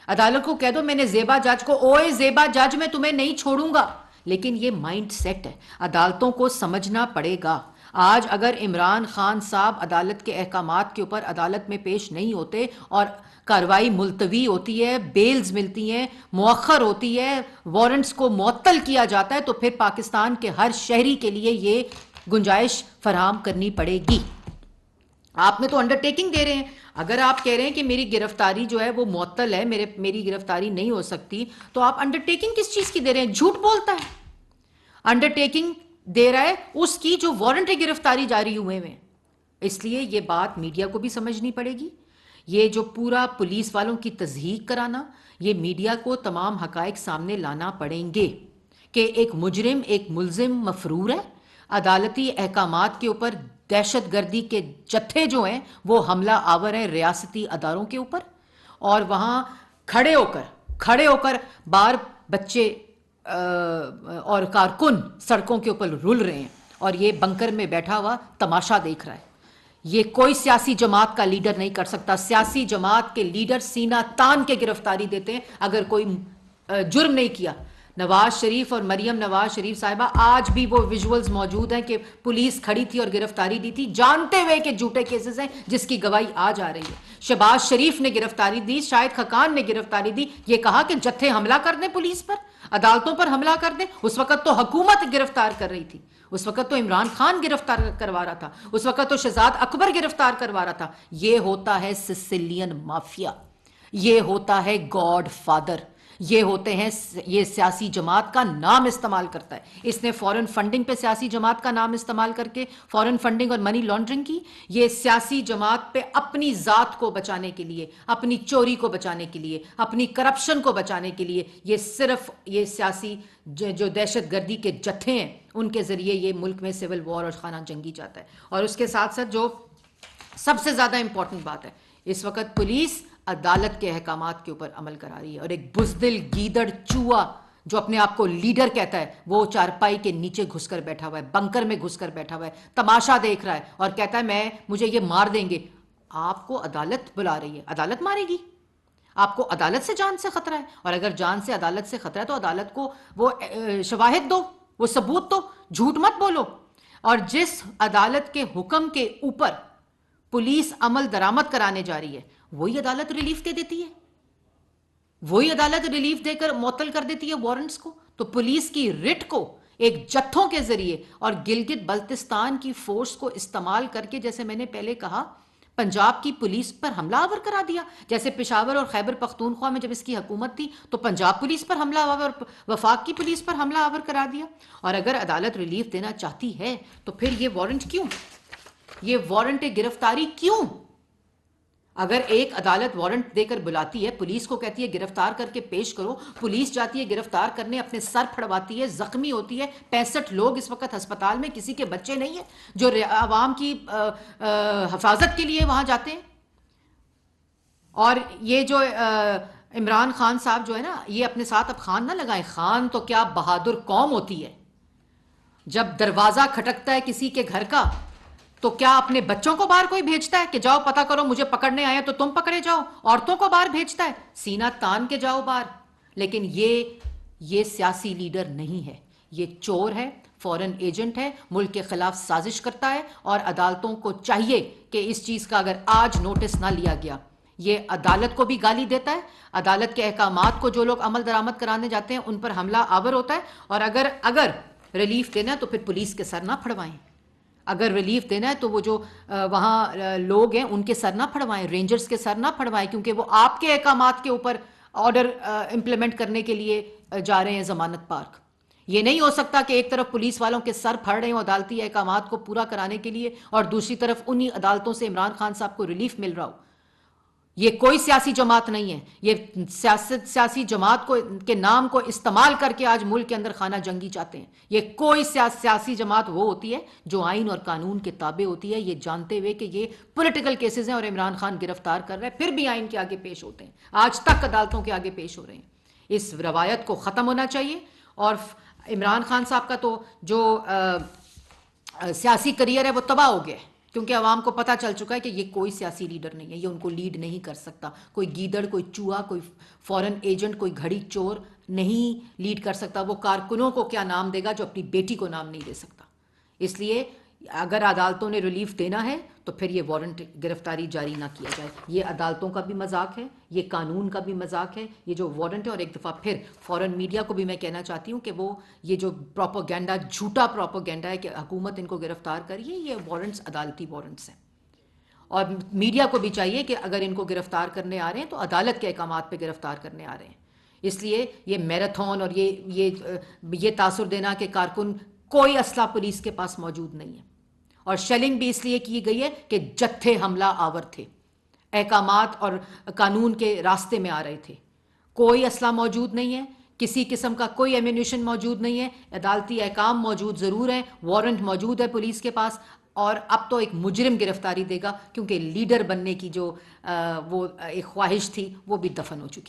عدالت کو کہہ دو میں نے زیبا جج کو، اوئے زیبا جج میں تمہیں نہیں چھوڑوں گا. لیکن یہ مائنڈ سیٹ ہے، عدالتوں کو سمجھنا پڑے گا. آج اگر عمران خان صاحب عدالت کے احکامات کے اوپر عدالت میں پیش نہیں ہوتے اور کارروائی ملتوی ہوتی ہے، بیلز ملتی ہیں، مؤخر ہوتی ہے، وارنٹس کو معطل کیا جاتا ہے، تو پھر پاکستان کے ہر شہری کے لیے یہ گنجائش فراہم کرنی پڑے گی. آپ میں تو انڈرٹیکنگ دے رہے ہیں. اگر آپ کہہ رہے ہیں کہ میری گرفتاری جو ہے وہ معطل ہے، میری گرفتاری نہیں ہو سکتی، تو آپ انڈرٹیکنگ کس چیز کی دے رہے ہیں؟ جھوٹ بولتا ہے. انڈرٹیکنگ دے رہا ہے اس کی جو وارنٹ گرفتاری جاری ہوئے ہیں. اس لیے یہ بات میڈیا کو بھی سمجھنی پڑے گی. یہ جو پورا پولیس والوں کی تضحیق کرانا، یہ میڈیا کو تمام حقائق سامنے لانا پڑیں گے کہ ایک مجرم، ایک ملزم مفرور ہے. عدالتی احکامات کے اوپر دہشت گردی کے جتھے جو ہیں وہ حملہ آور ہیں ریاستی اداروں کے اوپر، اور وہاں کھڑے ہو کر بار بچے اور کارکن سڑکوں کے اوپر رول رہے ہیں، اور یہ بنکر میں بیٹھا ہوا تماشا دیکھ رہا ہے. یہ کوئی سیاسی جماعت کا لیڈر نہیں کر سکتا. سیاسی جماعت کے لیڈر سینہ تان کے گرفتاری دیتے ہیں اگر کوئی جرم نہیں کیا. نواز شریف اور مریم نواز شریف صاحبہ، آج بھی وہ ویژولز موجود ہیں کہ پولیس کھڑی تھی اور گرفتاری دی تھی، جانتے ہوئے کہ جھوٹے کیسز ہیں جس کی گواہی آج آ رہی ہے. شہباز شریف نے گرفتاری دی، شاہد خاقان نے گرفتاری دی، یہ کہا کہ جتھے حملہ کر دیں پولیس پر، عدالتوں پر حملہ کر دیں. اس وقت تو حکومت گرفتار کر رہی تھی، اس وقت تو عمران خان گرفتار کروا رہا تھا، اس وقت تو شہزاد اکبر گرفتار کروا رہا تھا. یہ ہوتا ہے سسلین مافیا، یہ ہوتا ہے گاڈ فادر، یہ ہوتے ہیں، یہ سیاسی جماعت کا نام استعمال کرتا ہے. اس نے فورن فنڈنگ پہ سیاسی جماعت کا نام استعمال کر کے فورن فنڈنگ اور منی لانڈرنگ کی. یہ سیاسی جماعت پہ اپنی ذات کو بچانے کے لیے، اپنی چوری کو بچانے کے لیے، اپنی کرپشن کو بچانے کے لیے، یہ صرف یہ سیاسی جو دہشت گردی کے جتھے ہیں ان کے ذریعے یہ ملک میں سول وار اور خانہ جنگی چاہتا ہے. اور اس کے ساتھ ساتھ جو سب سے زیادہ امپورٹنٹ بات ہے، اس وقت پولیس عدالت کے احکامات کے اوپر عمل کرا رہی ہے، اور ایک بزدل گیدڑ چوہا جو اپنے آپ کو لیڈر کہتا ہے وہ چارپائی کے نیچے گھس کر بیٹھا ہوا ہے، بنکر میں گھس کر بیٹھا ہوا ہے، تماشا دیکھ رہا ہے اور کہتا ہے مجھے یہ مار دیں گے. آپ کو عدالت بلا رہی ہے، عدالت مارے گی. آپ کو عدالت سے جان سے خطرہ ہے، اور اگر جان سے عدالت سے خطرہ ہے تو عدالت کو وہ شواہد دو، وہ ثبوت دو، جھوٹ مت بولو. اور جس عدالت کے حکم کے اوپر پولیس عمل درآمد کرانے جا رہی ہے وہی عدالت ریلیف دے دیتی ہے، وہی عدالت ریلیف دے کر معطل کر دیتی ہے وارنٹس کو. تو پولیس کی رٹ کو ایک جتھوں کے ذریعے اور گلگت بلتستان کی فورس کو استعمال کر کے، جیسے میں نے پہلے کہا، پنجاب کی پولیس پر حملہ آور کرا دیا. جیسے پشاور اور خیبر پختونخوا میں جب اس کی حکومت تھی تو پنجاب پولیس پر حملہ آور، وفاق کی پولیس پر حملہ آور کرا دیا. اور اگر عدالت ریلیف دینا چاہتی ہے تو پھر یہ وارنٹ کیوں، یہ وارنٹ گرفتاری کیوں؟ اگر ایک عدالت وارنٹ دے کر بلاتی ہے، پولیس کو کہتی ہے گرفتار کر کے پیش کرو، پولیس جاتی ہے گرفتار کرنے، اپنے سر پھڑواتی ہے، زخمی ہوتی ہے. 65 لوگ اس وقت ہسپتال میں، کسی کے بچے نہیں ہیں جو عوام کی حفاظت کے لیے وہاں جاتے ہیں. اور یہ جو عمران خان صاحب جو ہے نا، یہ اپنے ساتھ اب خان نہ لگائیں. خان تو کیا بہادر قوم ہوتی ہے. جب دروازہ کھٹکتا ہے کسی کے گھر کا تو کیا اپنے بچوں کو باہر کوئی بھیجتا ہے کہ جاؤ پتہ کرو مجھے پکڑنے آئے تو تم پکڑے جاؤ؟ عورتوں کو باہر بھیجتا ہے سینہ تان کے جاؤ باہر. لیکن یہ سیاسی لیڈر نہیں ہے، یہ چور ہے، فورن ایجنٹ ہے، ملک کے خلاف سازش کرتا ہے. اور عدالتوں کو چاہیے کہ اس چیز کا اگر آج نوٹس نہ لیا گیا، یہ عدالت کو بھی گالی دیتا ہے. عدالت کے احکامات کو جو لوگ عمل درآمد کرانے جاتے ہیں ان پر حملہ آور ہوتا ہے. اور اگر ریلیف دینا ہے تو پھر پولیس کے سر نہ پھڑوائیں. اگر ریلیف دینا ہے تو وہ جو وہاں لوگ ہیں ان کے سر نہ پھڑوائیں، رینجرز کے سر نہ پھڑوائیں، کیونکہ وہ آپ کے احکامات کے اوپر آرڈر امپلیمنٹ کرنے کے لیے جا رہے ہیں ضمانت پارک. یہ نہیں ہو سکتا کہ ایک طرف پولیس والوں کے سر پھڑ رہے ہیں عدالتی احکامات کو پورا کرانے کے لیے اور دوسری طرف انہی عدالتوں سے عمران خان صاحب کو ریلیف مل رہا ہو. یہ کوئی سیاسی جماعت نہیں ہے، یہ سیاسی جماعت کے نام کو استعمال کر کے آج ملک کے اندر خانہ جنگی چاہتے ہیں. یہ کوئی سیاسی جماعت وہ ہوتی ہے جو آئین اور قانون کے تابع ہوتی ہے، یہ جانتے ہوئے کہ یہ پولیٹیکل کیسز ہیں اور عمران خان گرفتار کر رہے ہیں پھر بھی آئین کے آگے پیش ہوتے ہیں، آج تک عدالتوں کے آگے پیش ہو رہے ہیں. اس روایت کو ختم ہونا چاہیے. اور عمران خان صاحب کا تو جو سیاسی کریئر ہے وہ تباہ ہو گیا ہے، کیونکہ عوام کو پتہ چل چکا ہے کہ یہ کوئی سیاسی لیڈر نہیں ہے، یہ ان کو لیڈ نہیں کر سکتا، کوئی گیدڑ، کوئی چوہا، کوئی فورن ایجنٹ، کوئی گھڑی چور نہیں لیڈ کر سکتا۔ وہ کارکنوں کو کیا نام دے گا جو اپنی بیٹی کو نام نہیں دے سکتا؟ اس لیے اگر عدالتوں نے ریلیف دینا ہے تو پھر یہ وارنٹ گرفتاری جاری نہ کیا جائے۔ یہ عدالتوں کا بھی مذاق ہے، یہ قانون کا بھی مذاق ہے، یہ جو وارنٹ ہے۔ اور ایک دفعہ پھر فورن میڈیا کو بھی میں کہنا چاہتی ہوں کہ وہ یہ جو پروپیگنڈا، جھوٹا پروپیگنڈا ہے کہ حکومت ان کو گرفتار کریے، یہ وارنٹس عدالتی وارنٹس ہیں۔ اور میڈیا کو بھی چاہیے کہ اگر ان کو گرفتار کرنے آ رہے ہیں تو عدالت کے احکامات پہ گرفتار کرنے آ رہے ہیں۔ اس لیے یہ میراتھن اور یہ تاثر دینا کہ کارکن کوئی اسلحہ پولیس کے پاس موجود نہیں ہے، اور شیلنگ بھی اس لیے کی گئی ہے کہ جتھے حملہ آور تھے، احکامات اور قانون کے راستے میں آ رہے تھے۔ کوئی اسلحہ موجود نہیں ہے، کسی قسم کا کوئی ایمونیشن موجود نہیں ہے، عدالتی احکام موجود ضرور ہیں، وارنٹ موجود ہے پولیس کے پاس، اور اب تو ایک مجرم گرفتاری دے گا، کیونکہ لیڈر بننے کی جو وہ ایک خواہش تھی وہ بھی دفن ہو چکی ہے۔